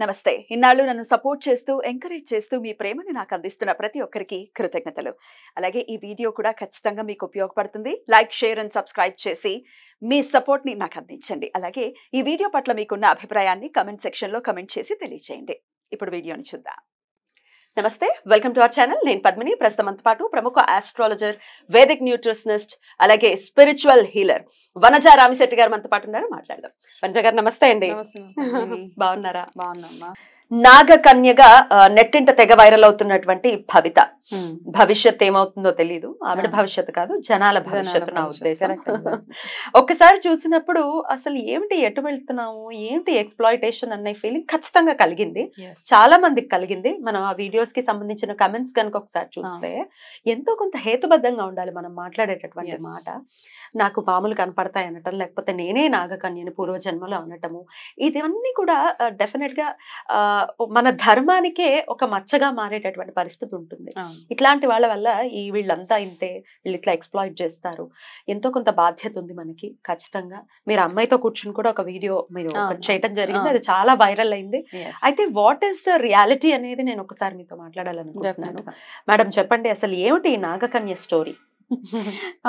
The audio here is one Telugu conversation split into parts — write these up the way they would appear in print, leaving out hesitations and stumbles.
నమస్తే. ఇన్నాళ్ళు నన్ను సపోర్ట్ చేస్తూ, ఎంకరేజ్ చేస్తూ మీ ప్రేమని నాకు అందిస్తున్న ప్రతి ఒక్కరికి కృతజ్ఞతలు. అలాగే ఈ వీడియో కూడా ఖచ్చితంగా మీకు ఉపయోగపడుతుంది. లైక్, షేర్ అండ్ సబ్స్క్రైబ్ చేసి మీ సపోర్ట్‌ని నాకు అందించండి. అలాగే ఈ వీడియో పట్ల మీకున్న అభిప్రాయాన్ని కామెంట్ సెక్షన్‌లో కామెంట్ చేసి తెలియజేయండి. ఇప్పుడు వీడియోని చూద్దాం. నమస్తే, వెల్కమ్ టు అవర్ ఛానల్. నేను పద్మిని. ప్రస్తుతం మనతో పాటు ప్రముఖ ఆస్ట్రాలజర్, వేదిక్ న్యూట్రిషనిస్ట్, అలాగే స్పిరిచువల్ హీలర్ వనజ రామిశెట్టి గారు మనతో పాటు ఉన్నారు. మాట్లాడదాం. వనజ గారు నమస్తే అండి. బాగున్నారా? బాగున్నామ్మా. నాగకన్యగా నెట్టింట తెగ వైరల్ అవుతున్నటువంటి భవిత భవిష్యత్ ఏమవుతుందో తెలియదు. ఆవిడ భవిష్యత్తు కాదు, జనాల భవిష్యత్తు నా ఉద్దేశం. ఒక్కసారి చూసినప్పుడు అసలు ఏమిటి, ఎటు వెళ్తున్నాము, ఏంటి ఎక్స్ప్లాయిటేషన్ అనే ఫీలింగ్ ఖచ్చితంగా కలిగింది. చాలా మందికి కలిగింది. మనం ఆ వీడియోస్ కి సంబంధించిన కమెంట్స్ కనుక ఒకసారి చూస్తే ఎంతో కొంత హేతుబద్ధంగా ఉండాలి మనం మాట్లాడేటటువంటి మాట. నాకు పాములు కనపడతాయి అనటం, లేకపోతే నేనే నాగకన్యని పూర్వజన్మలో అనటము, ఇవన్నీ కూడా డెఫినెట్ గా మన ధర్మానికే ఒక మచ్చగా మారేటటువంటి పరిస్థితి ఉంటుంది. ఇట్లాంటి వాళ్ళ వల్ల వీళ్ళంతా ఇంతే, వీళ్ళు ఇట్లా ఎక్స్ప్లాయిట్ చేస్తారు. ఎంతో కొంత బాధ్యత ఉంది మనకి ఖచ్చితంగా. మీరు అమ్మాయితో కూర్చుని కూడా ఒక వీడియో మీరు చేయటం జరిగింది, అది చాలా వైరల్ అయింది. అయితే వాట్ ఈస్ ద రియాలిటీ అనేది నేను ఒకసారి మీతో మాట్లాడాలనుకుంటున్నాను. మేడం చెప్పండి, అసలు ఏమిటి నాగకన్య స్టోరీ?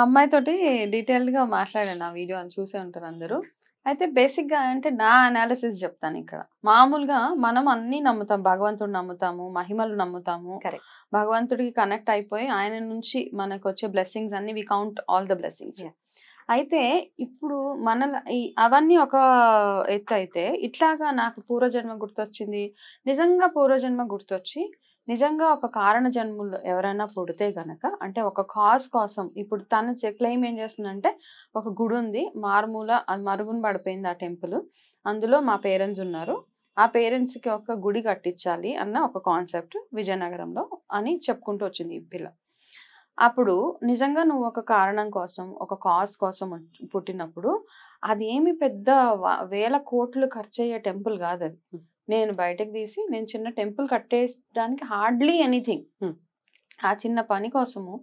అమ్మాయితోటి డీటెయిల్డ్ గా మాట్లాడాను, ఆ వీడియో చూసే ఉంటారు అందరూ. అయితే బేసిక్ గా అంటే నా అనాలిసిస్ చెప్తాను. ఇక్కడ మామూలుగా మనం అన్ని నమ్ముతాం, భగవంతుడు నమ్ముతాము, మహిమలు నమ్ముతాము, భగవంతుడికి కనెక్ట్ అయిపోయి ఆయన నుంచి మనకు వచ్చే బ్లెస్సింగ్స్ అన్ని we count all the blessings. అయితే ఇప్పుడు అవన్నీ ఒక ఎత్తు అయితే, ఇట్లాగా నాకు పూర్వజన్మ గుర్తొచ్చింది, నిజంగా పూర్వజన్మ గుర్తొచ్చి నిజంగా ఒక కారణ జన్మలు ఎవరైనా పుడితే గనక, అంటే ఒక కాజ్ కోసం, ఇప్పుడు తన క్లెయిమ్ ఏం చేస్తుందంటే, ఒక గుడి ఉంది మారుమూల, అది మరుగున పడిపోయింది ఆ టెంపుల్, అందులో మా పేరెంట్స్ ఉన్నారు, ఆ పేరెంట్స్ కి ఒక గుడి కట్టించాలి అన్న ఒక కాన్సెప్ట్ విజయనగరంలో అని చెప్పుకుంటూ వచ్చింది ఈ పిల్ల. అప్పుడు నిజంగా నువ్వు ఒక కారణం కోసం, ఒక కాజ్ కోసం పుట్టినప్పుడు అది ఏమి పెద్ద వేల కోట్లు ఖర్చు అయ్యే టెంపుల్ కాదు అది. నేను బయటకు తీసి నేను చిన్న టెంపుల్ కట్టేయడానికి హార్డ్లీ ఎనీథింగ్, ఆ చిన్న పని కోసము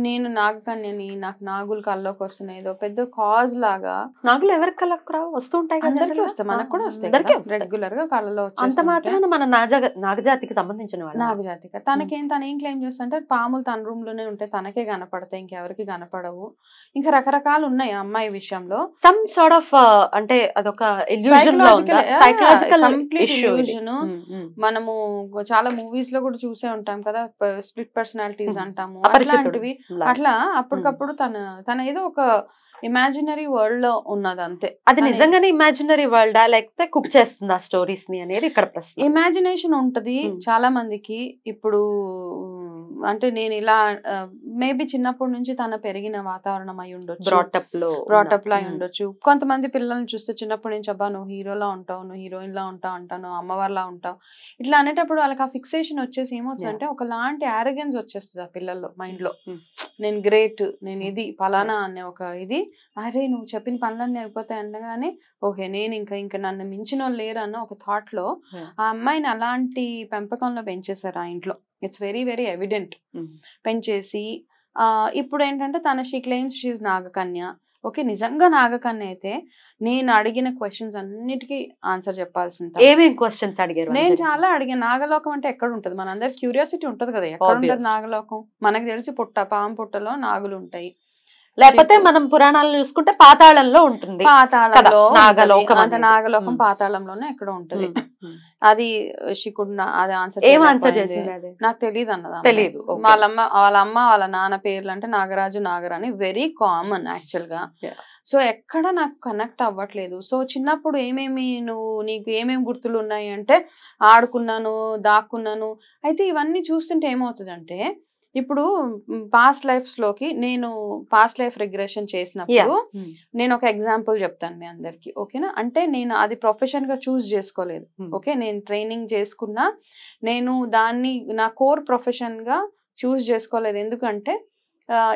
నేను నాగకన్యని, నాకు నాగులు కల్లోకి వస్తున్నాయి, ఏదో పెద్ద కాజ్ లాగా. నాగులు ఎవరికి కళ్ళకు రావు, వస్తుంటాయి, అందరికీ వస్తాయి, మనకు కూడా వస్తాయి రెగ్యులర్ గా కళ్ళలో. అంత మాత్రాన మన నాగజాతికి సంబంధించిన వాళ్ళు, నాగజాతికి తను ఏం క్లెయిమ్ చేస్తుంటే, పాములు తన రూమ్ లోనే ఉంటాయి, తనకే కనపడతాయి, ఇంకెవరికి కనపడవు. ఇంకా రకరకాలు ఉన్నాయి ఆ అమ్మాయి విషయంలో. సమ్ సార్ట్ ఆఫ్ అంటే అదొక సైకలాజికల్ ఇల్యూజన్. మనము చాలా మూవీస్ లో కూడా చూసే ఉంటాం కదా, స్ప్లిట్ పర్సనాలిటీస్ అంటాము, అట్లాంటివి. అట్లా అప్పటికప్పుడు తన ఏదో ఒక ఇమాజినరీ వరల్డ్ లో ఉన్నది అంతే. అది నిజంగానే ఇమాజినరీ వరల్డా, లేకపోతే కుక్ చేస్తుంది ఆ స్టోరీస్ ని అనేది ఇక్కడ ప్రశ్న. ఇమాజినేషన్ ఉంటది చాలా మందికి. ఇప్పుడు అంటే నేను ఇలా మేబీ చిన్నప్పటి నుంచి తన పెరిగిన వాతావరణం అయి ఉండొచ్చు, బ్రాటప్ లో అయి ఉండొచ్చు. కొంతమంది పిల్లల్ని చూస్తే చిన్నప్పటి నుంచి, అబ్బా నువ్వు హీరోలా ఉంటావు, నువ్వు హీరోయిన్ లా ఉంటావు అంటాను, అమ్మవారిలా ఉంటావు, ఇట్లా అనేటప్పుడు వాళ్ళకి ఆ ఫిక్సేషన్ వచ్చేసి ఏమవుతుందంటే ఒకలాంటి ఆరోగెన్స్ వచ్చేస్తుంది ఆ పిల్లల్లో మైండ్ లో. నేను గ్రేట్, నేను ఇది ఫలానా అనే ఒక ఇది, అరే నువ్వు చెప్పిన పనులన్నీ అయిపోతాయి అనగానే ఓకే నేను ఇంకా నన్ను మించిన వాళ్ళు లేరు అన్న ఒక థాట్ లో ఆ అమ్మాయిని అలాంటి పెంపకంలో పెంచేశారు ఆ ఇంట్లో. It's very very evident. పెంచేసి ఇప్పుడు ఏంటంటే షీ క్లెయిమ్స్ షీ ఈజ్ నాగకన్య. ఓకే, నిజంగా నాగకన్య అయితే నేను అడిగిన క్వశ్చన్స్ అన్నిటికీ ఆన్సర్ చెప్పాల్సింది. ఏమేం క్వశ్చన్స్ అడిగారు? నేను చాలా అడిగాను. నాగలోకం అంటే ఎక్కడ ఉంటది, మనందరి క్యూరియాసిటీ ఉంటది కదా, ఎక్కడ ఉంటది నాగలోకం? మనకు తెలిసి పాము పుట్టలో నాగులు ఉంటాయి, లేకపోతే మనం పురాణాలు చూసుకుంటే పాతాళంలో ఉంటుంది. పాతాళంలో నాగలోకం పాతాళంలోనే ఎక్కడ ఉంటది. అది అది ఆన్సర్ చేసింది నాకు తెలియదు అన్నదా. తెలియదు. వాళ్ళ వాళ్ళ నాన్న పేర్లు అంటే Nagaraju, Nagarani, very common actual గా. సో ఎక్కడ నాకు కనెక్ట్ అవ్వట్లేదు. సో చిన్నప్పుడు నీకు ఏమేమి గుర్తులు ఉన్నాయి అంటే, ఆడుకున్నాను, దాక్కున్నాను. అయితే ఇవన్నీ చూస్తుంటే ఏమవుతుందంటే, ఇప్పుడు పాస్ట్ లైఫ్స్ లోకి నేను పాస్ట్ లైఫ్ రిగ్రెషన్ చేసినప్పుడు నేను ఒక ఎగ్జాంపుల్ చెప్తాను మీ అందరికి, ఓకేనా? అంటే నేను అది ప్రొఫెషన్ గా చూస్ చేసుకోలేదు, ఓకే, నేను ట్రైనింగ్ చేసుకున్నా, నేను దాన్ని నా కోర్ ప్రొఫెషన్ గా చూస్ చేసుకోలేదు. ఎందుకంటే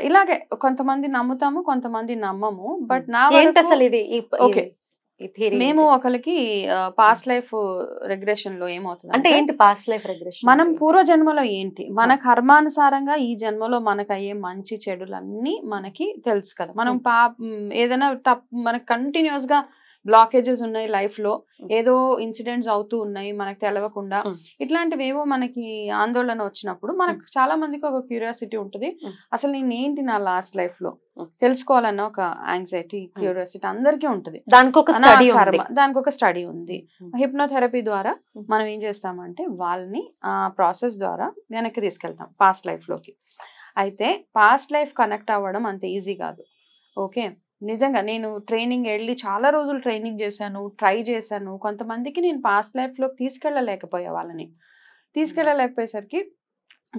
ఇలాగే కొంతమంది నమ్ముతాము, కొంతమంది నమ్మము. బట్ నా అసలు ఇది ఓకే, మేము ఒకరికి పాస్ట్ లైఫ్ రిగ్రెషన్ లో ఏమవుతుంది అంటే ఏంటి పాస్ట్ లైఫ్ రిగ్రెషన్? మనం పూర్వజన్మలో ఏంటి, మన కర్మానుసారంగా ఈ జన్మలో మనకు అయ్యే మంచి చెడులన్నీ మనకి తెలుసు కదా. మనం ఏదైనా మనకు కంటిన్యూస్ గా బ్లాకేజెస్ ఉన్నాయి లైఫ్ లో, ఏదో ఇన్సిడెంట్స్ అవుతూ ఉన్నాయి మనకు తెలవకుండా. ఇట్లాంటివి ఏవో మనకి ఆందోళన వచ్చినప్పుడు మనకు చాలా మందికి ఒక క్యూరియాసిటీ ఉంటుంది, అసలు నేను ఏంటి నా లాస్ట్ లైఫ్ లో తెలుసుకోవాలన్న ఒక యాంగ్జైటీ, క్యూరియాసిటీ అందరికీ ఉంటుంది. దానికి ఒక స్టడీ ఉంది. హిప్నోథెరపీ ద్వారా మనం ఏం చేస్తామంటే వాళ్ళని ఆ ప్రాసెస్ ద్వారా వెనక్కి తీసుకెళ్తాం పాస్ట్ లైఫ్ లోకి. అయితే పాస్ట్ లైఫ్ కనెక్ట్ అవ్వడం అంత ఈజీ కాదు. ఓకే, నిజంగా నేను ట్రైనింగ్ వెళ్ళి చాలా రోజులు ట్రైనింగ్ చేశాను, ట్రై చేశాను. కొంతమందికి నేను పాస్ట్ లైఫ్లోకి తీసుకెళ్ళలేకపోయేసరికి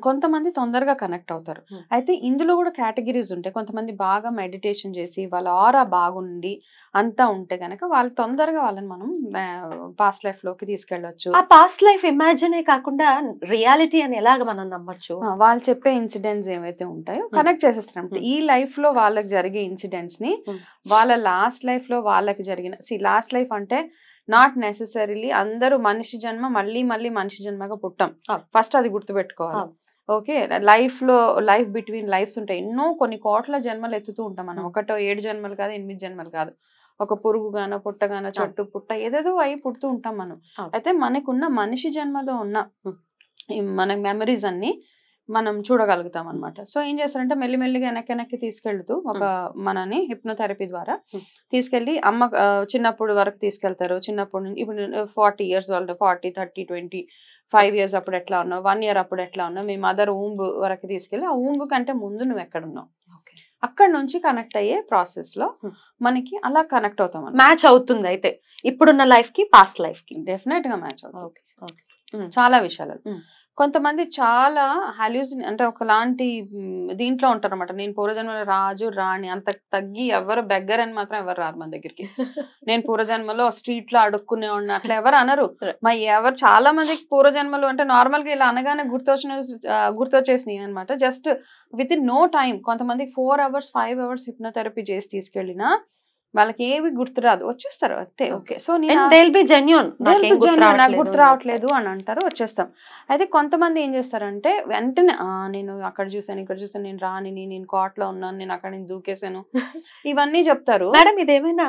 కొంతమంది తొందరగా కనెక్ట్ అవుతారు. అయితే ఇందులో కూడా కేటగిరీస్ ఉంటాయి. కొంతమంది బాగా మెడిటేషన్ చేసి వాళ్ళ ఆరా బాగుండి అంతా ఉంటే కనుక వాళ్ళు తొందరగా వాళ్ళని మనం పాస్ట్ లైఫ్ లోకి తీసుకెళ్ళొచ్చు. ఆ పాస్ట్ లైఫ్ ఇమాజినే కాకుండా రియాలిటీ అని ఎలాగ మనం నమ్మొచ్చు? వాళ్ళు చెప్పే ఇన్సిడెంట్స్ ఏవైతే ఉంటాయో కనెక్ట్ చేసేస్తారు. ఈ లైఫ్ లో వాళ్ళకి జరిగే ఇన్సిడెంట్స్ ని వాళ్ళ లాస్ట్ లైఫ్ లో వాళ్ళకి జరిగిన లాస్ట్ లైఫ్ అంటే నాట్ నెసెసరీలీ అందరూ మనిషి జన్మ మళ్ళీ మనిషి జన్మగా పుట్టాం. ఫస్ట్ అది గుర్తుపెట్టుకోవాలి. ఓకే, లైఫ్ బిట్వీన్ లైఫ్స్ ఉంటాయి. ఎన్నో కొన్ని కోట్ల జన్మలు ఎత్తుతూ ఉంటాం మనం. 7 జన్మలు కాదు, 8 జన్మలు కాదు. ఒక పురుగు గానో పుట్టగానో చెట్టు పుట్ట ఏదేదో అయి పుడుతూ ఉంటాం మనం. అయితే మనకున్న మనిషి జన్మలో ఉన్న మన మెమరీస్ అన్ని మనం చూడగలుగుతాం అనమాట. సో ఏం చేస్తారంటే మెల్లిమెల్లిగా వెనక్కి తీసుకెళ్తూ ఒక మనని హిప్నోథెరపీ ద్వారా తీసుకెళ్లి అమ్మ చిన్నప్పుడు వరకు తీసుకెళ్తారు. చిన్నప్పుడు నుంచి ఇప్పుడు 40 years వాళ్ళు 40, 30, 25 years అప్పుడు ఎట్లా ఉన్నావు, 1 year అప్పుడు ఎట్లా ఉన్నావు, మీ మదర్ ఊంబ్ వరకు తీసుకెళ్ళి ఆ ఊంబ్ కంటే ముందు నువ్వు ఎక్కడున్నావు అక్కడ నుంచి కనెక్ట్ అయ్యే ప్రాసెస్ లో మనకి అలా కనెక్ట్ అవుతాం. మ్యాచ్ అవుతుంది అయితే ఇప్పుడున్న లైఫ్ కి పాస్ట్ లైఫ్ కి డెఫినెట్ గా మ్యాచ్ అవుతుంది చాలా విషయాలు. కొంతమంది చాలా అంటే ఒకలాంటి దీంట్లో ఉంటారు అనమాట. నేను పూర్వజన్మలో రాజు రాణి అంత తగ్గి ఎవరు బెగ్గర్ అని మాత్రం ఎవరు రారు మన దగ్గరికి. నేను పూర్వజన్మలో స్ట్రీట్ లో అడుక్కునే ఉన్నా అట్లా ఎవరు అనరు. ఎవరు చాలా మందికి పూర్వజన్మలు అంటే నార్మల్ గా ఇలా అనగానే గుర్తొచ్చేసినాయి అనమాట. Just within no time. కొంతమందికి 4 hours 5 hours హిప్నోథెరపీ చేసి తీసుకెళ్ళినా వాళ్ళకి ఏవి గుర్తురాదు, వచ్చేస్తారు అంతే. ఓకే, సో నాకు గుర్తు రావట్లేదు అని అంటారు, వచ్చేస్తాం. అయితే కొంతమంది ఏం చేస్తారంటే వెంటనే నేను అక్కడ చూసాను ఇక్కడ చూసాను, నేను రానిని, నేను కోట్లో ఉన్నాను, నేను అక్కడ నుంచి దూకేశాను, ఇవన్నీ చెప్తారు. మేడం ఇదేమైనా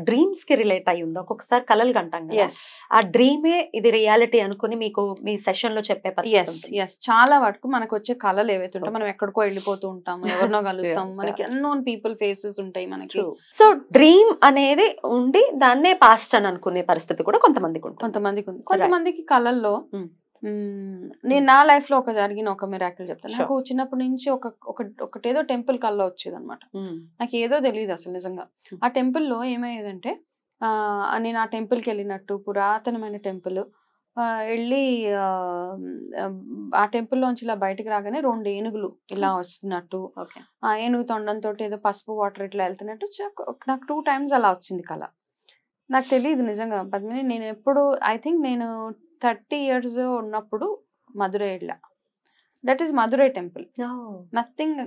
డ్రీమ్స్ కి రిలేట్ అయ్యి ఉందా? ఒక్కొక్కసారి కలలు కంటాం కదా, ఆ డ్రీమే ఇది రియాలిటీ అనుకుని మీకు మీ సెషన్ లో చెప్పే చాలా వరకు మనకు వచ్చే కళలు ఏవైతే ఉంటాయి, మనం ఎక్కడికో వెళ్ళిపోతూ ఉంటాము, ఎవరినో కలుస్తాం, మనకి అన్నోన్ పీపుల్ ఫేసెస్ ఉంటాయి మనకి. సో డ్రీమ్ అనేది ఉండి దాన్నే పాస్ట్ అని అనుకునే పరిస్థితి కూడా కొంతమందికి ఉంది. కొంతమందికి కళల్లో నేను నా లైఫ్ లో జరిగిన ఒక మిరాకిల్ చెప్తాను. నాకు చిన్నప్పటి నుంచి ఒకటేదో టెంపుల్ కల్లో వచ్చేది అనమాట. నాకు ఏదో తెలియదు అసలు నిజంగా. ఆ టెంపుల్ లో ఏమయ్యేదంటే నేను ఆ టెంపుల్ కి వెళ్ళినట్టు, పురాతనమైన టెంపుల్ వెళ్ళి ఆ టెంపుల్లోంచి ఇలా బయటకు రాగానే 2 ఏనుగులు ఇలా వస్తున్నట్టు, ఆ ఏనుగు తొండంతో ఏదో పసుపు వాటర్ ఇట్లా వెళ్తున్నట్టు నాకు 2 times అలా వచ్చింది కళ. నాకు తెలియదు నిజంగా పద్మిని. నేను ఎప్పుడు ఐ థింక్ నేను 30 years ఉన్నప్పుడు మధురై వెళ్ళా. That is Madurai temple. Nothing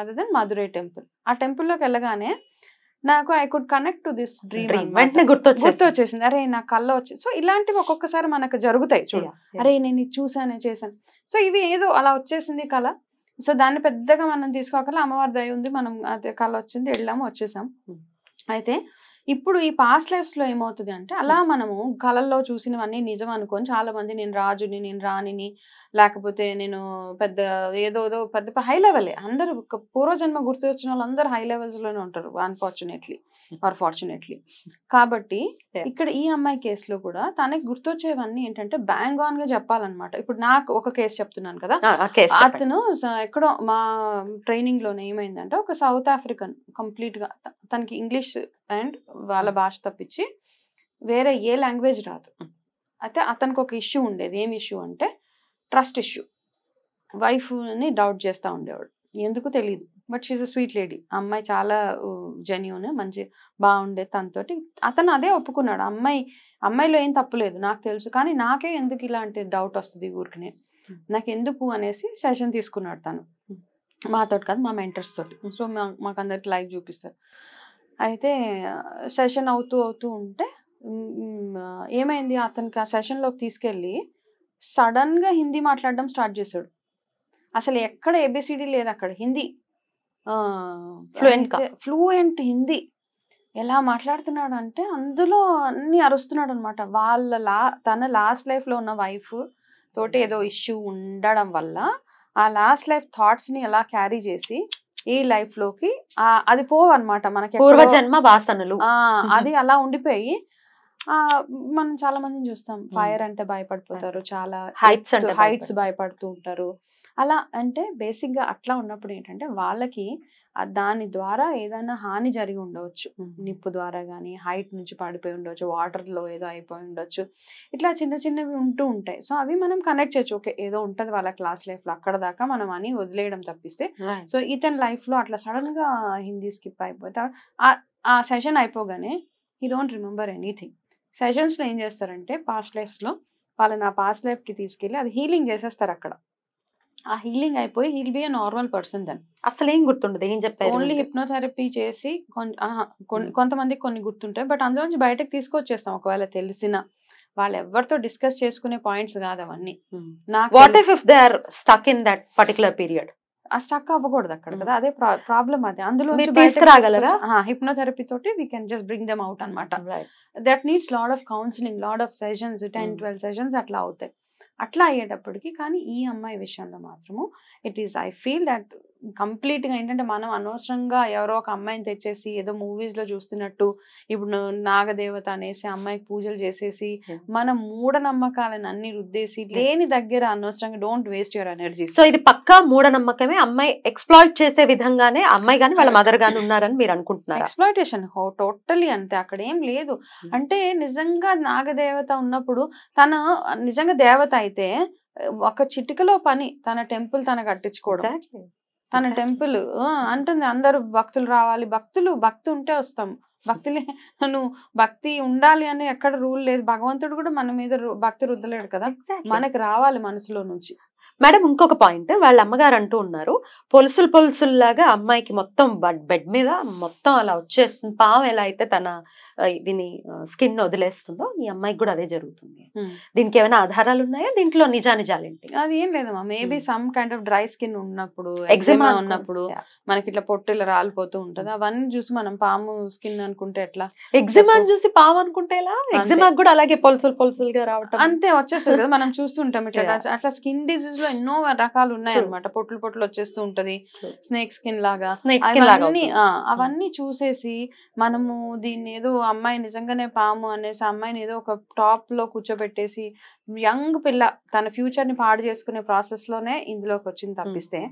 other than Madurai temple. ఆ టెంపుల్లోకి వెళ్ళగానే నాకు I could connect to this dream. వెంటనే గుర్తొచ్చేసింది, అరే నా కళ్ళ వచ్చింది. సో ఇలాంటివి ఒక్కొక్కసారి మనకు జరుగుతాయి చూడు, అరే నేను ఇది చూసాను చేశాను. సో ఇవి ఏదో అలా వచ్చేసింది కళ. సో దాన్ని పెద్దగా మనం తీసుకోకల అమ్మవారి దయ ఉంది, మనం అదే కళ వచ్చింది, వెళ్ళాము, వచ్చేసాం. అయితే ఇప్పుడు ఈ పాస్ట్ లైఫ్స్ లో ఏమవుతుంది అంటే అలా మనము కళల్లో చూసినవన్నీ నిజం అనుకొని చాలా మంది నేను రాజుని, నేను రాణిని, లేకపోతే నేను పెద్ద ఏదో పెద్ద హై లెవెల్, అందరూ పూర్వజన్మ గుర్తు వచ్చిన వాళ్ళందరూ హై లెవెల్స్ లోనే ఉంటారు అన్ఫార్చునేట్లీ ఆర్ ఫార్చునేట్లీ. కాబట్టి ఇక్కడ ఈ అమ్మాయి కేసులో కూడా తనకి గుర్తొచ్చేవన్నీ ఏంటంటే బ్యాంగ్ ఆన్ గా చెప్పాలన్నమాట. ఇప్పుడు నాకు ఒక కేసు చెప్తున్నాను కదా, అతను ఎక్కడో మా ట్రైనింగ్ లోనే ఏమైందంటే ఒక సౌత్ ఆఫ్రికన్ కంప్లీట్ గా తనకి ఇంగ్లీష్ అండ్ వాళ్ళ భాష తప్పించి వేరే ఏ లాంగ్వేజ్ రాదు. అయితే అతనికి ఒక ఇష్యూ ఉండేది. ఏం ఇష్యూ అంటే ట్రస్ట్ ఇష్యూ. వైఫ్ ని డౌట్ చేస్తూ ఉండేవాడు, ఎందుకు తెలియదు. But she's a sweet lady. అమ్మాయి చాలా జెన్యూన్, మంచి బాగుండే తనతోటి. అతను అదే ఒప్పుకున్నాడు, అమ్మాయిలో ఏం తప్పులేదు నాకు తెలుసు, కానీ నాకే ఎందుకు ఇలాంటి డౌట్ వస్తుంది ఊరికనే, నాకు ఎందుకు అనేసి సెషన్ తీసుకున్నాడు తను. మాతోటి కాదు, మా మెంటర్స్ తోటి. సో మాకు అందరికి లైవ్ చూపిస్తారు. అయితే సెషన్ అవుతూ ఉంటే ఏమైంది, అతనికి ఆ సెషన్లోకి తీసుకెళ్ళి సడన్ గా హిందీ మాట్లాడడం స్టార్ట్ చేశాడు. అసలు ఎక్కడ ఏబిసిడి లేదు, అక్కడ హిందీ ఫ్లూయెంట్ హిందీ. ఎలా మాట్లాడుతున్నాడు అంటే అందులో అన్ని అరుస్తున్నాడు అనమాట. తన లాస్ట్ లైఫ్ లో ఉన్న వైఫ్ తోటి ఏదో ఇష్యూ ఉండడం వల్ల ఆ లాస్ట్ లైఫ్ థాట్స్ ని ఎలా క్యారీ చేసి ఈ లైఫ్ లోకి అది పోవన్నమాట. మనకి పూర్వజన్మ వాసనలు అది అలా ఉండిపోయి మనం చాలా మందిని చూస్తాం, ఫైర్ అంటే భయపడిపోతారు, చాలా హైట్స్ భయపడుతూ ఉంటారు. అలా అంటే బేసిక్ గా అట్లా ఉన్నప్పుడు ఏంటంటే వాళ్ళకి దాని ద్వారా ఏదైనా హాని జరిగి ఉండవచ్చు. నిప్పు ద్వారా గానీ, హైట్ నుంచి పడిపోయి ఉండొచ్చు, వాటర్ లో ఏదో అయిపోయి ఉండొచ్చు. ఇట్లా చిన్న చిన్నవి ఉంటూ ఉంటాయి. సో అవి మనం కనెక్ట్ చేయొచ్చు. ఓకే, ఏదో ఉంటది వాళ్ళ క్లాస్ లైఫ్ లో, అక్కడ దాకా మనం అని వదిలేయడం తప్పిస్తే. సో ఇతని లైఫ్ లో అట్లా సడన్ గా హిందీ స్కిప్ అయిపోతా ఆ సెషన్ అయిపోగానే he don't remember anything. Sessions లో ఏం చేస్తారంటే పాస్ట్ లైఫ్స్ లో వాళ్ళని ఆ పాస్ట్ లైఫ్ కి తీసుకెళ్లి అది హీలింగ్ చేసేస్తారు అక్కడ. ఆ హీలింగ్ అయిపోయి heal be a normal person. Then అసలు ఏం గుర్తుండదు, ఏం చెప్పారు? ఓన్లీ హిప్నోథెరపీ చేసి కొంతమందికి కొన్ని గుర్తుంటాయి, బట్ అందులోంచి బయటకు తీసుకొచ్చేస్తాం ఒకవేళ తెలిసిన వాళ్ళు. ఎవరితో డిస్కస్ చేసుకునే పాయింట్స్ కాదు అవన్నీ. What if they are stuck in that particular period? Stuck అవ్వకూడదు అక్కడ కదా, అదే ప్రాబ్లం. అది అందులో తీసుకురాగలరా? హిప్నోథెరపీ తోటి we can just bring them out అనమాట. That needs lot of counselling, lot of sessions, 10-12 sessions అట్లా అవుతాయి. అట్లా అయ్యేటప్పటికి కానీ ఈ అమ్మాయి విషయంలో మాత్రము it is, I feel that complete గా ఏంటంటే మనం అనవసరంగా ఎవరో ఒక అమ్మాయిని తెచ్చేసి ఏదో మూవీస్ లో చూస్తున్నట్టు ఇప్పుడు నాగదేవత అనేసి అమ్మాయికి పూజలు చేసేసి మన మూఢనమ్మకాలను అన్ని రుద్దేసి లేని దగ్గర అనవసరంగా don't waste your energy. So ఇది పక్కా మూఢనమ్మకమే, అమ్మాయి ఎక్స్‌ప్లాయిట్ చేసే విధంగానే అమ్మాయి గాని వాళ్ళ మదర్ గాని ఉన్నారని మీరు అనుకుంటున్నారా? ఎక్స్‌ప్లాయిటేషన్ టోటల్లీ అంతే, అక్కడ ఏం లేదు. అంటే నిజంగా నాగదేవత ఉన్నప్పుడు తను నిజంగా దేవత అయితే ఒక చిటికలో పని తన టెంపుల్ తన కట్టించుకోవడం. తన టెంపుల్ అంటుంది అందరూ భక్తులు రావాలి, భక్తి ఉంటే వస్తాం. నువ్వు భక్తి ఉండాలి అని ఎక్కడ రూల్ లేదు. భగవంతుడు కూడా మన మీద భక్తి రుద్దలేడు కదా, మనకి రావాలి మనసులో నుంచి. మేడం ఇంకొక పాయింట్, వాళ్ళ అమ్మగారు అంటూ ఉన్నారు పొలుసుల్లాగా అమ్మాయికి మొత్తం బెడ్ మీద మొత్తం అలా వచ్చేస్తుంది, పాము ఎలా అయితే తన దీని స్కిన్ వదిలేస్తుందో ఈ అమ్మాయికి కూడా అదే జరుగుతుంది. దీనికి ఏమైనా ఆధారాలు ఉన్నాయా? దీంట్లో నిజానిజాలేంటి? అది ఏం లేదమ్మా, maybe some kind of dry skin ఉన్నప్పుడు, ఎగ్జిమా ఉన్నప్పుడు మనకి ఇట్లా పొట్టు ఇలా రాలిపోతూ ఉంటది. అవన్నీ చూసి మనం పాము స్కిన్ అనుకుంటే ఎట్లా? ఎగ్జిమా చూసి పాము అనుకుంటే ఎలా? ఎగ్జిమా కూడా అలాగే పొలుసులుగా రావటం అంతే వచ్చేస్తుంది కదా, మనం చూస్తుంటాం ఇట్లా. అట్లా స్కిన్ డిసీజ్ లో ఎన్నో రకాలు ఉన్నాయి అన్నమాట. పొట్లు వచ్చేస్తూ ఉంటది, స్నేక్ స్కిన్ లాగా. అవన్నీ చూసేసి మనము దీన్ని ఏదో అమ్మాయి నిజంగానే పాము అనేసి అమ్మాయిని ఏదో ఒక టాప్ లో కూర్చోబెట్టేసి యంగ్ పిల్ల తన ఫ్యూచర్ ని పాడు చేసుకునే ప్రాసెస్ లోనే ఇందులోకి వచ్చింది తప్పిస్తే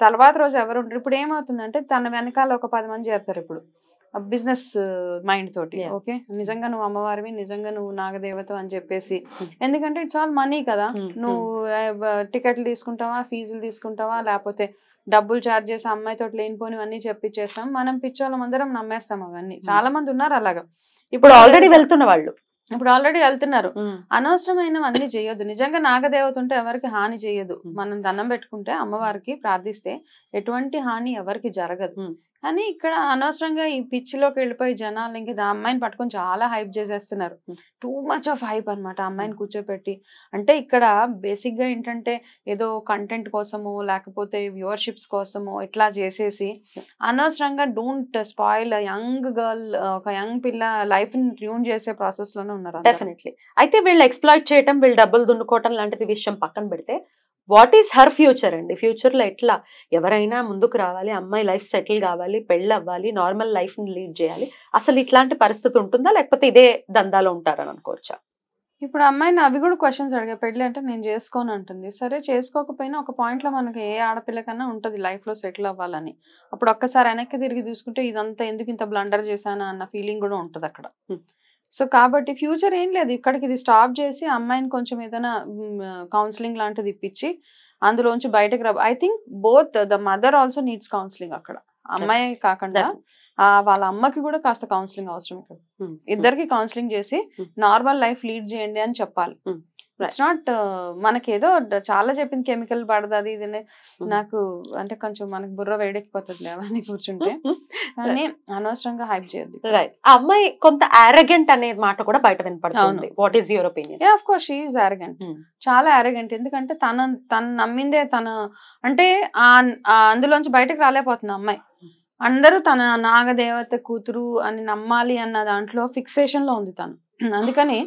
తర్వాత రోజు ఎవరు ఉంటారు? ఇప్పుడు ఏమవుతుందంటే తన వెనకాల ఒక 10 మంది చేరుతారు ఇప్పుడు బిజినెస్ మైండ్ తోటి. ఓకే, నిజంగా నువ్వు అమ్మవారివి, నిజంగా నువ్వు నాగదేవత అని చెప్పేసి. ఎందుకంటే ఇట్స్ ఆల్ మనీ కదా. నువ్వు టికెట్లు తీసుకుంటావా, ఫీజులు తీసుకుంటావా, లేకపోతే డబ్బులు చార్జ్ చేసి అమ్మాయితో లేనిపోనివన్నీ చెప్పించేస్తాం. మనం పిచ్చోళ్ళం అందరం నమ్మేస్తాం అవన్నీ. చాలా మంది ఉన్నారు అలాగా. ఇప్పుడు ఆల్రెడీ వెళ్తున్నారు. అనవసరమైనవన్నీ చేయొద్దు. నిజంగా నాగదేవత ఉంటే ఎవరికి హాని చేయదు. మనం దండం పెట్టుకుంటే అమ్మవారికి ప్రార్థిస్తే ఎటువంటి హాని ఎవరికి జరగదు. కానీ ఇక్కడ అనవసరంగా ఈ పిచ్చిలోకి వెళ్ళిపోయి జనాలు ఇంక అమ్మాయిని పట్టుకొని చాలా హైప్ చేసేస్తున్నారు. టూ మచ్ ఆఫ్ హైప్ అనమాట అమ్మాయిని కూర్చోపెట్టి. అంటే ఇక్కడ బేసిక్ గా ఏంటంటే ఏదో కంటెంట్ కోసమో లేకపోతే వ్యూవర్షిప్స్ కోసమో ఇట్లా చేసేసి అనవసరంగా డోంట్ స్పాయిల్ యంగ్ గర్ల్, ఒక యంగ్ పిల్ల లైఫ్ ని ట్యూన్ చేసే ప్రాసెస్ లోనే ఉన్నారు. డెఫినెట్లీ. అయితే వీళ్ళు ఎక్స్‌ప్లాయిట్ చేయటం, వీళ్ళు డబ్బులు దున్నుకోవటం లాంటిది విషయం పక్కన పెడితే వాట్ ఈస్ హర్ ఫ్యూచర్ అండి? ఫ్యూచర్ లో ఎట్లా ఎవరైనా ముందుకు రావాలి, అమ్మాయి లైఫ్ సెటిల్ కావాలి, పెళ్ళి అవ్వాలి, నార్మల్ లైఫ్ ని లీడ్ చేయాలి, అసలు ఇట్లాంటి పరిస్థితి ఉంటుందా లేకపోతే ఇదే దందాలో ఉంటారని అనుకోవచ్చా? ఇప్పుడు అమ్మాయిని అవి కూడా క్వశ్చన్స్ అడిగా. పెళ్ళి అంటే నేను చేసుకోను అంటుంది. సరే చేసుకోకపోయినా ఒక పాయింట్ లో మనకి ఏ ఆడపిల్లకన్నా ఉంటది లైఫ్ లో సెటిల్ అవ్వాలని. అప్పుడు ఒక్కసారి వెనక్కి తిరిగి చూసుకుంటే ఇదంతా ఎందుకు ఇంత బ్లండర్ చేశానా అన్న ఫీలింగ్ కూడా ఉంటది అక్కడ. సో కాబట్టి ఫ్యూచర్ ఏం లేదు, ఇక్కడికి ఇది స్టాప్ చేసి అమ్మాయిని కొంచెం ఏదైనా కౌన్సిలింగ్ లాంటిది ఇప్పించి అందులోంచి బయటకు రా. I think both the mother also needs counselling అక్కడ. అమ్మాయి కాకుండా వాళ్ళ అమ్మకి కూడా కాస్త కౌన్సిలింగ్ అవసరం. ఇక్కడ ఇద్దరికి కౌన్సిలింగ్ చేసి నార్మల్ లైఫ్ లీడ్ చేయండి అని చెప్పాలి. ఇట్స్ నాట్ మనకేదో చాలా చెప్పింది కెమికల్ పడదు ఇది నాకు అంటే కొంచెం మనకు బుర్ర వేడెక్కిపోతుంది అవన్నీ కూర్చుంటే. కానీ అనవసరంగా హైప్ చేయొద్దు. రైట్. ఆ అమ్మాయి కొంత అరగెంట్ అనే మాట కూడా బయట వినపడుతుంది. What is your opinion? Yeah of course she is arrogant, చాలా అరగెంట్. ఎందుకంటే తను నమ్మిందే తను అంటే అందులోంచి బయటకు రాలేకపోతుంది అమ్మాయి. అందరూ తన నాగదేవత కూతురు అని నమ్మాలి అన్న దాంట్లో ఫిక్సేషన్ లో ఉంది తను. అందుకని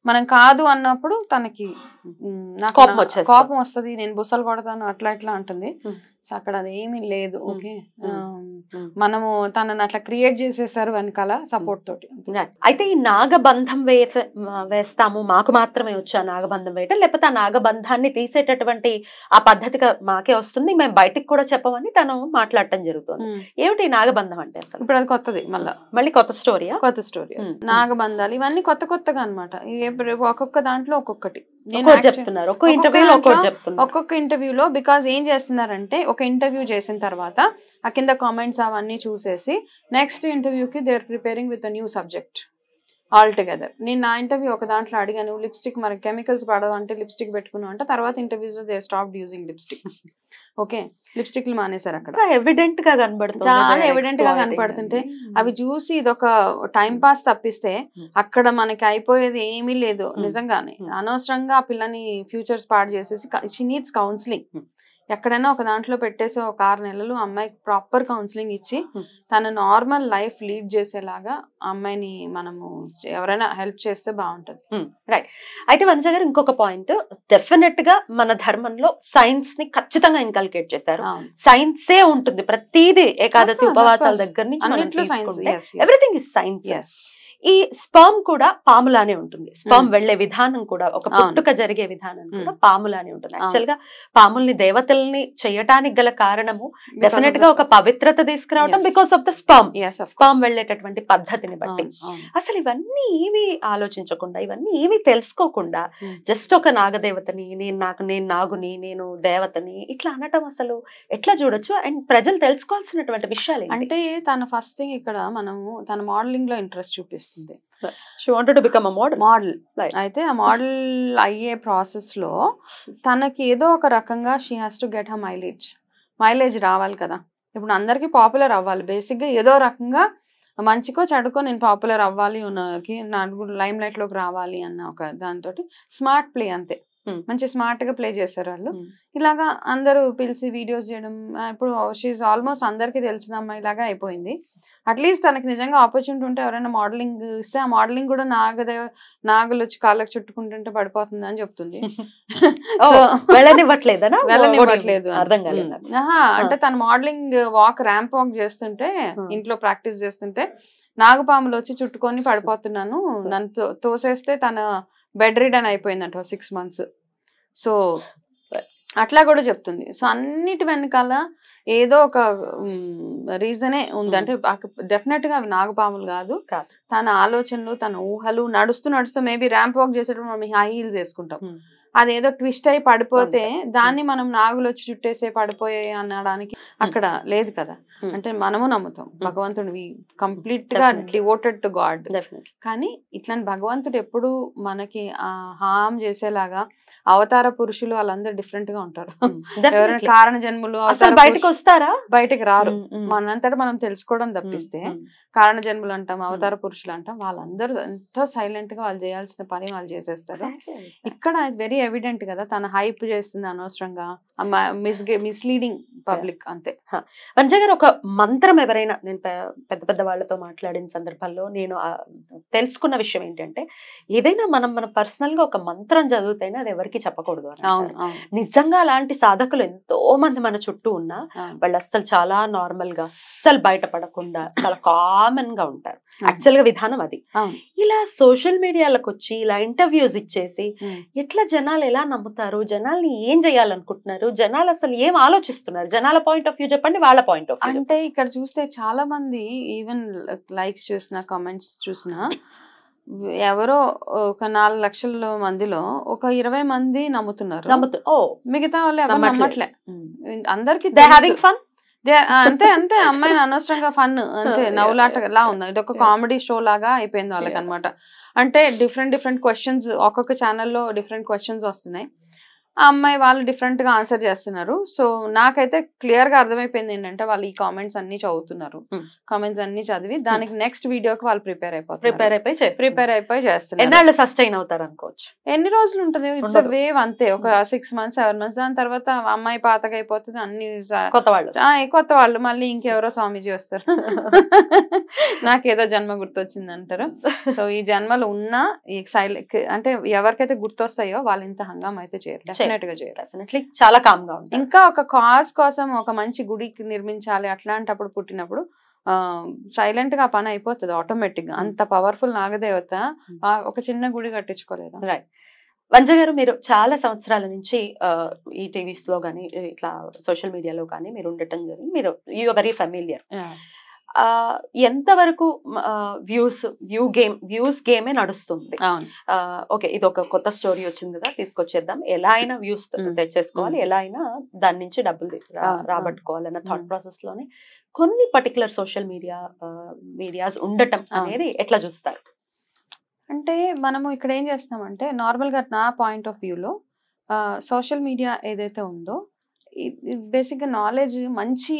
మనం కాదు అన్నప్పుడు తనకి కోపం వస్తుంది, నేను బుసలు కొడతాను అట్లా ఇట్లా అంటుంది. సో అక్కడ అదేమీ లేదు. ఓకే, మనము తనని అట్లా క్రియేట్ చేసేసారు వెనకాల సపోర్ట్ తోటి. అయితే ఈ నాగబంధం వేస్తాము, మాకు మాత్రమే వచ్చా నాగబంధం వేయటం, లేకపోతే ఆ నాగబంధాన్ని తీసేటటువంటి ఆ పద్ధతిగా మాకే వస్తుంది, మేము బయటికి కూడా చెప్పమని తను మాట్లాడటం జరుగుతుంది. ఏమిటి నాగబంధం అంటే అసలు? ఇప్పుడు అది కొత్తది, మళ్ళీ కొత్త స్టోరీయా? కొత్త స్టోరీ. నాగబంధాలు ఇవన్నీ కొత్త కొత్తగా అనమాట. ఒక్కొక్క దాంట్లో ఒక్కొక్కటి చెప్తున్నారు, ఒక్కొక్క ఇంటర్వ్యూలో. బికాజ్ ఏం చేస్తున్నారంటే ఒక ఇంటర్వ్యూ చేసిన తర్వాత ఆ కింద కామెంట్స్ అవన్నీ చూసేసి నెక్స్ట్ ఇంటర్వ్యూకి they are preparing with new subject all together. నేను నా ఇంటర్వ్యూ ఒక దాంట్లో అడిగాను, లిప్స్టిక్ మనకి కెమికల్స్ పడవంటే లిప్స్టిక్ పెట్టుకున్నాం అంటే, తర్వాత ఇంటర్వ్యూస్ లో they stopped using lipstick. Okay, lipstick మానేశారు. అక్కడ ఎవిడెంట్ గా కనబడుతుంది, చాలా ఎవిడెంట్ గా కనపడుతుంటే అవి చూసి ఇదొక టైం పాస్ తప్పిస్తే అక్కడ మనకి అయిపోయేది ఏమీ లేదు. నిజంగానే అనవసరంగా ఆ పిల్లని ఫ్యూచర్స్ పాడు చేసేసి షీ నీడ్స్ కౌన్సిలింగ్. ఎక్కడైనా ఒక దాంట్లో పెట్టేసి ఒక 6 నెలలు అమ్మాయికి ప్రాపర్ కౌన్సిలింగ్ ఇచ్చి తన నార్మల్ లైఫ్ లీడ్ చేసేలాగా అమ్మాయిని మనము ఎవరైనా హెల్ప్ చేస్తే బాగుంటది. రైట్. అయితే వనజ గారు ఇంకొక పాయింట్, డెఫినెట్ గా మన ధర్మంలో సైన్స్ ని ఖచ్చితంగా ఇన్కల్కేట్ చేశారు. సైన్సే ఉంటుంది ప్రతిదీ, ఏకాదశి ఉపవాసాల దగ్గర నుంచి ఎవ్రీథింగ్ ఇస్ సైన్స్. ఈ స్పర్మ్ కూడా పాములానే ఉంటుంది, స్పర్మ్ వెళ్లే విధానం కూడా, ఒక పుట్టుక జరిగే విధానం కూడా పాములానే ఉంటుంది. యాక్చువల్ గా పాముల్ని దేవతల్ని చేయటానికి గల కారణము డెఫినెట్ గా ఒక పవిత్రత తీసుకురావటం, because of the sperm, sperm వెళ్లేటటువంటి పద్ధతిని బట్టి. అసలు ఇవన్నీ ఏమి ఆలోచించకుండా, ఇవన్నీ ఏమి తెలుసుకోకుండా జస్ట్ ఒక నాగదేవతని, నేను నాగుని, నేను దేవతని ఇట్లా అనటం అసలు ఎట్లా చూడొచ్చు? అండ్ ప్రజలు తెలుసుకోవాల్సినటువంటి విషయాలు అంటే తన ఫస్ట్ థింగ్ ఇక్కడ మనము తన మోడలింగ్ లో ఇంట్రెస్ట్ చూపిస్తుంది. She wanted to become a model. అయితే ఆ మోడల్ అయ్యే ప్రాసెస్ లో తనకి ఏదో ఒక రకంగా she has to get her mileage రావాలి కదా. ఇప్పుడు అందరికి పాపులర్ అవ్వాలి, బేసిక్ గా ఏదో రకంగా మంచికో చెడుకో నేను పాపులర్ అవ్వాలి, నాకు లైమ్ లైట్ లోకి రావాలి అన్న ఒక దాంతో స్మార్ట్ ప్లే అంతే. మంచి స్మార్ట్ గా ప్లే చేశారు వాళ్ళు. ఇలాగా అందరూ పిలిచి వీడియోస్ చేయడం, ఇప్పుడు షీఈ్ ఆల్మోస్ట్ అందరికి తెలిసిన అమ్మాయి లాగా అయిపోయింది. అట్లీస్ట్ తనకి నిజంగా ఆపర్చునిటీ ఉంటే ఎవరైనా మోడలింగ్ ఇస్తే, ఆ మోడలింగ్ కూడా నాగులు వచ్చి కాళ్ళకి చుట్టుకుంటుంటే పడిపోతుంది అని చెప్తుంది. వెళ్ళనివ్వట్లేదు. అంటే తన మోడలింగ్ ర్యాంప్ వాక్ చేస్తుంటే, ఇంట్లో ప్రాక్టీస్ చేస్తుంటే నాగుపాములు వచ్చి చుట్టుకొని పడిపోతున్నాను, నన్ను తోసేస్తే తన బెడ్ రిడన్ అయిపోయిందంట 6 months. సో అట్లా కూడా చెప్తుంది. సో అన్నిటి వెనకాల ఏదో ఒక రీజనే ఉంది. అంటే డెఫినెట్ గా నాగపాములు కాదు, తన ఆలోచనలు, తన ఊహలు. నడుస్తూ మేబీ ర్యాంప్ వాక్ చేసేటప్పుడు మనం హై హీల్స్ వేసుకుంటాం, అదేదో ట్విస్ట్ అయి పడిపోతే దాన్ని మనం నాగులు వచ్చి చుట్టేసే పడిపోయాయి అనడానికి అక్కడ లేదు కదా. అంటే మనము నమ్ముతాం భగవంతుడు, కంప్లీట్ గా డివోటెడ్ టు గాడ్. కానీ ఇట్లాంటి భగవంతుడు ఎప్పుడు మనకి హామ్ చేసేలాగా, అవతార పురుషులు వాళ్ళందరూ డిఫరెంట్ గా ఉంటారు. ఎవరైనా కారణ జన్ములు బయటకు వస్తారా? బయటకు రారు. మనంతటా మనం తెలుసుకోవడం తప్పిస్తే కారణ జన్ములు అంటాం, అవతార పురుషులు అంటాం, వాళ్ళందరూ ఎంతో సైలెంట్ గా వాళ్ళు చేయాల్సిన పని వాళ్ళు చేసేస్తారు. ఇక్కడ వెరీ ఎవిడెంట్ కదా, తన హైప్ చేస్తుంది అనవసరంగా, మిస్లీడింగ్ పబ్లిక్ అంతే. వంజ గారు, ఒక మంత్రం ఎవరైనా, నేను పెద్ద పెద్ద వాళ్ళతో మాట్లాడిన సందర్భాల్లో నేను తెలుసుకున్న విషయం ఏంటంటే, ఏదైనా మన పర్సనల్ గా ఒక మంత్రం చదివితేనే అది ఎవరికి చెప్పకూడదు అని. నిజంగా అలాంటి సాధకులు ఎంతో మంది మన చుట్టూ ఉన్నా వాళ్ళు అస్సలు చాలా నార్మల్ గా, అస్సలు బయటపడకుండా చాలా కామన్ గా ఉంటారు. యాక్చువల్ గా విధానం అది. ఇలా సోషల్ మీడియాలకు వచ్చి ఇలా ఇంటర్వ్యూస్ ఇచ్చేసి ఎట్లా జనాలు ఎలా నమ్ముతారు, జనాల్ని ఏం చేయాలనుకుంటున్నారు, జనాలు అసలు ఏం ఆలోచిస్తున్నారు, జనాల పాయింట్ ఆఫ్ వ్యూ చెప్పండి, వాళ్ళ పాయింట్ ఆఫ్ వ్యూ. అంటే ఇక్కడ చూస్తే చాలా మంది ఈవెన్ లైక్స్ చూసినా, కామెంట్స్ చూసినా, ఎవరో ఒక 4 లక్షల మందిలో ఒక 20 మంది నమ్ముతున్నారు, మిగతా వాళ్ళు ఎవరు నమ్మట్లే. అందరికి అంతే అమ్మాయిని అనవసరంగా ఫన్, అంతే నవ్వులాటలా ఉంది. ఇది ఒక కామెడీ షో లాగా అయిపోయింది వాళ్ళకి అనమాట. అంటే డిఫరెంట్ క్వశ్చన్స్, ఒక్కొక్క ఛానల్లో డిఫరెంట్ క్వశ్చన్స్ వస్తున్నాయి. ఆ అమ్మాయి వాళ్ళు డిఫరెంట్ గా ఆన్సర్ చేస్తున్నారు. సో నాకైతే క్లియర్ గా అర్థమైపోయింది ఏంటంటే వాళ్ళు ఈ కామెంట్స్ అన్ని చదువుతున్నారు, కామెంట్స్ అన్ని చదివి దానికి నెక్స్ట్ వీడియోకి వాళ్ళు ప్రిపేర్ అయిపోయి చేస్తున్నారు. సస్టైన్ అవుతారు అనుకోవచ్చు. ఎన్ని రోజులు ఉంటుంది? ఇట్స్ వేవ్ అంతే, ఒక 6 months 7 months. దాని తర్వాత అమ్మాయి పాతగా అయిపోతుంది, అన్ని కొత్త వాళ్ళు మళ్ళీ ఇంకెవరో స్వామీజీ వస్తారు. నాకేదో జన్మ గుర్తొచ్చింది అంటారు. సో ఈ జన్మలు ఉన్నా ఈ అంటే ఎవరికైతే గుర్తొస్తాయో వాళ్ళు ఇంత హంగామా అయితే చేయరు, డెఫినెట్ గా చేయరు. డెఫినెట్లీ చాలా కామ్ గా ఉంటారు. ఇంకా ఒక కాజ్ కోసం ఒక మంచి గుడికి నిర్మించాలి అట్లాంటప్పుడు పుట్టినప్పుడు సైలెంట్ గా పని అయిపోతుంది ఆటోమేటిక్ గా. అంత పవర్ఫుల్ నాగదేవత ఒక చిన్న గుడి కట్టించుకోలేదు. రైట్. వంజ గారు, మీరు చాలా సంవత్సరాల నుంచి ఈ టీవీస్ లో కానీ ఇట్లా సోషల్ మీడియాలో కానీ మీరు ఉండటం జరిగింది. మీరు యు ఆర్ వెరీ ఫెమిలియర్. ఎంతవరకు వ్యూస్ గేమే నడుస్తుంది? ఓకే, ఇది ఒక కొత్త స్టోరీ వచ్చింది కదా, తీసుకొచ్చేద్దాం, ఎలా అయినా వ్యూస్ తెచ్చేసుకోవాలి, ఎలా అయినా దాని నుంచి డబ్బులు రాబట్టుకోవాలన్న థాట్ ప్రాసెస్ లోనే కొన్ని పర్టికులర్ సోషల్ మీడియాస్ ఉండటం అనేది ఎట్లా చూస్తారు? అంటే మనము ఇక్కడ ఏం చేస్తామంటే నార్మల్ గా నా పాయింట్ ఆఫ్ వ్యూలో సోషల్ మీడియా ఏదైతే ఉందో బేసిక్ గా నాలెడ్జ్, మంచి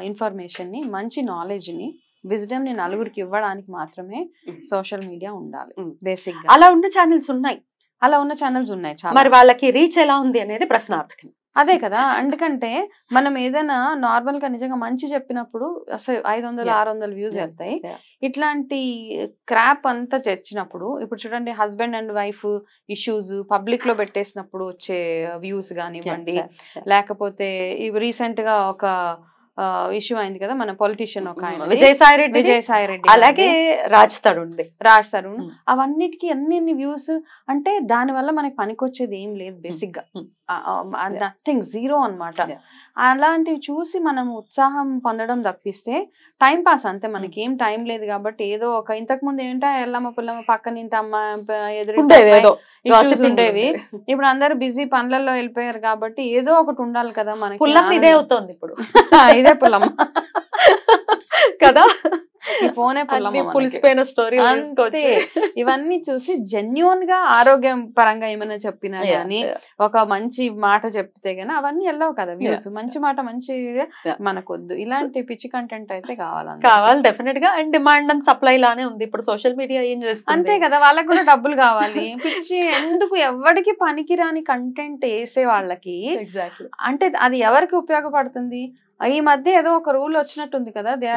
ఇన్ఫర్మేషన్ ని, మంచి నాలెడ్జ్ ని, విజ్డమ్ ని నలుగురికి ఇవ్వడానికి మాత్రమే సోషల్ మీడియా ఉండాలి. బేసిక్ గా అలా ఉన్న ఛానల్స్ ఉన్నాయి, చాలా. మరి వాళ్ళకి రీచ్ ఎలా ఉంది అనేది ప్రశ్నార్థకం. అదే కదా, ఎందుకంటే మనం ఏదైనా నార్మల్ గా నిజంగా మంచి చెప్పినప్పుడు అసలు 500-600 వ్యూస్ వెళ్తాయి. ఇట్లాంటి క్రాప్ అంతా తెచ్చినప్పుడు ఇప్పుడు చూడండి, husband and wife issues public లో పెట్టేసినప్పుడు వచ్చే వ్యూస్ కానివ్వండి, లేకపోతే ఇవి రీసెంట్ గా ఒక ఇష్యూ అయింది కదా, మన పొలిటీషియన్ ఒక ఆయన విజయసాయి రెడ్డి, అలాగే రాజ్ తరుణ్, అవన్నిటికీ అన్ని వ్యూస్. అంటే దాని వల్ల మనకి పనికొచ్చేది ఏం లేదు, బేసిక్ గా నథింగ్, జీరో అన్నమాట. అలాంటివి చూసి మనం ఉత్సాహం పొందడం తప్పిస్తే టైం పాస్ అంతే. మనకి ఏం టైం లేదు కాబట్టి ఏదో ఒక, ఇంతకు ముందు ఏంటో ఎల్లమ్మ పుల్లమ్మ పక్కన ఇంటి అమ్మ ఎదురు ఇష్యూస్ ఉండేవి. ఇప్పుడు అందరు బిజీ పనులలో వెళ్ళిపోయారు కాబట్టి ఏదో ఒకటి ఉండాలి కదా మనకి. ఇదే అవుతుంది ఇప్పుడు, ఇదే పుల్లమ్మ కదా, ఫోనే పులిసిపోయిన స్టోరీ. ఇవన్నీ చూసి జెన్యున్ గా ఆరోగ్యం పరంగా ఏమైనా చెప్పినా గానీ, ఒక మంచి మాట చెప్తే గానీ అవన్నీ వెళ్ళవు కదా వ్యూస్. మంచి మాట మంచి మనకొద్దు, ఇలాంటి పిచ్చి కంటెంట్ అయితే కావాలి డెఫినెట్ గా. అండ్ డిమాండ్ అండ్ సప్లై లానే ఉంది ఇప్పుడు సోషల్ మీడియా. ఏం చేస్తుంది అంతే కదా, వాళ్ళకి కూడా డబ్బులు కావాలి. పిచ్చి ఎందుకు, ఎవరికి పనికిరాని కంటెంట్ వేసే వాళ్ళకి అంటే అది ఎవరికి ఉపయోగపడుతుంది? ఈ మధ్య ఏదో ఒక రూల్ వచ్చినట్టుంది కదా, దే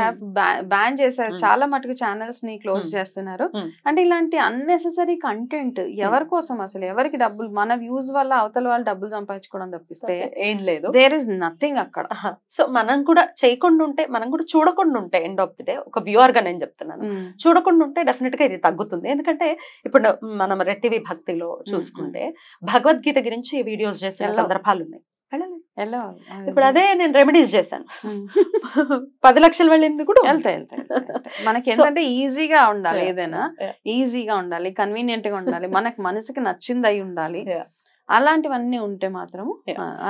బ్యాన్ చేశారు, చాలా మటుకు ఛానల్స్ ని క్లోజ్ చేస్తున్నారు. అంటే ఇలాంటి అన్నెసెసరీ కంటెంట్ ఎవరి కోసం, అసలు ఎవరికి డబ్బులు, మన వ్యూస్ వల్ల అవతల వాళ్ళు డబ్బులు సంపాదించుకోవడం తప్పిస్తే ఏం లేదు, దేర్ ఇస్ నథింగ్ అక్కడ. సో మనం కూడా చేయకుండా ఉంటే, మనం కూడా చూడకుండా ఉంటే, ఎండ్ ఆఫ్ ది డే ఒక వ్యూవర్ గా నేను చెప్తున్నాను, చూడకుండా ఉంటే డెఫినెట్ గా ఇది తగ్గుతుంది. ఎందుకంటే ఇప్పుడు మనం రెట్టివి భక్తిలో చూసుకుంటే భగవద్గీత గురించి వీడియోస్ చేసిన సందర్భాలు ఉన్నాయి. ఇప్పుడు అదే నేను రెమెడీస్ చేశాను. 10 లక్షలు వెళ్ళింది కూడా వెళ్తాయి. మనకి ఏంటంటే ఈజీగా ఉండాలి, ఏదైనా ఈజీగా ఉండాలి, కన్వీనియంట్ గా ఉండాలి, మనకి మనసుకి నచ్చింది అయి ఉండాలి. అలాంటివన్నీ ఉంటే మాత్రం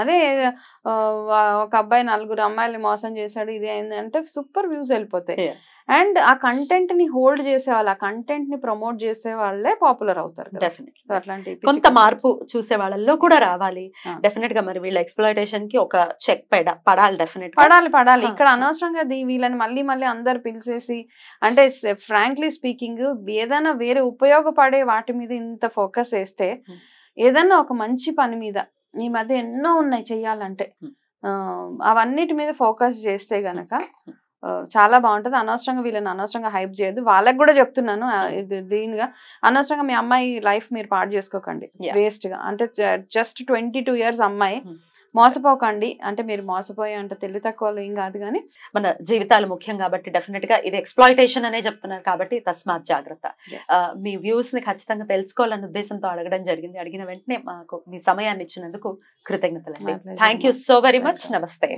అదే ఒక అబ్బాయి 4 అమ్మాయిల్ని మోసం చేశాడు, ఇది అయింది అంటే సూపర్ వ్యూస్ వెళ్ళిపోతాయి. అండ్ ఆ కంటెంట్ ని హోల్డ్ చేసే వాళ్ళు, ఆ కంటెంట్ ని ప్రమోట్ చేసే వాళ్ళే పాపులర్ అవుతారు. అట్లాంటి కొంత మార్పు చూసే వాళ్ళల్లో కూడా రావాలి డెఫినెట్ గా. మరి వీళ్ళ ఎక్స్‌ప్లాయిటేషన్ కి ఒక చెక్ పడాలి, డెఫినెట్ పడాలి. ఇక్కడ అనవసరంగా వీళ్ళని మళ్ళీ అందరు పిలిచేసి, అంటే ఫ్రాంక్లీ స్పీకింగ్ ఏదైనా వేరే ఉపయోగపడే వాటి మీద ఇంత ఫోకస్ చేస్తే, ఏదన్నా ఒక మంచి పని మీద, ఈ మధ్య ఎన్నో ఉన్నాయి చెయ్యాలంటే, అవన్నిటి మీద ఫోకస్ చేస్తే గనక చాలా బాగుంటది. అనవసరంగా వీళ్ళని అనవసరంగా హైప్ చేయొద్దు. వాళ్ళకి కూడా చెప్తున్నాను, దీనిగా అనవసరంగా మీ అమ్మాయి లైఫ్ మీరు పాడు చేసుకోకండి వేస్ట్ గా. అంటే జస్ట్ 22 years అమ్మాయి, మోసపోకండి. అంటే మీరు మోసపోయే అంటే తెలివి తక్కువ ఏం కాదు, కానీ మన జీవితాలు ముఖ్యం కాబట్టి డెఫినెట్ గా ఇది ఎక్స్‌ప్లాయిటేషన్ అనే చెప్తున్నారు కాబట్టి తస్మాత్ జాగ్రత్త. మీ వ్యూస్ ని ఖచ్చితంగా తెలుసుకోవాలన్న ఉద్దేశంతో అడగడం జరిగింది. అడిగిన వెంటనే మాకు మీ సమయాన్ని ఇచ్చినందుకు కృతజ్ఞతలు. Thank you so very much. నమస్తే.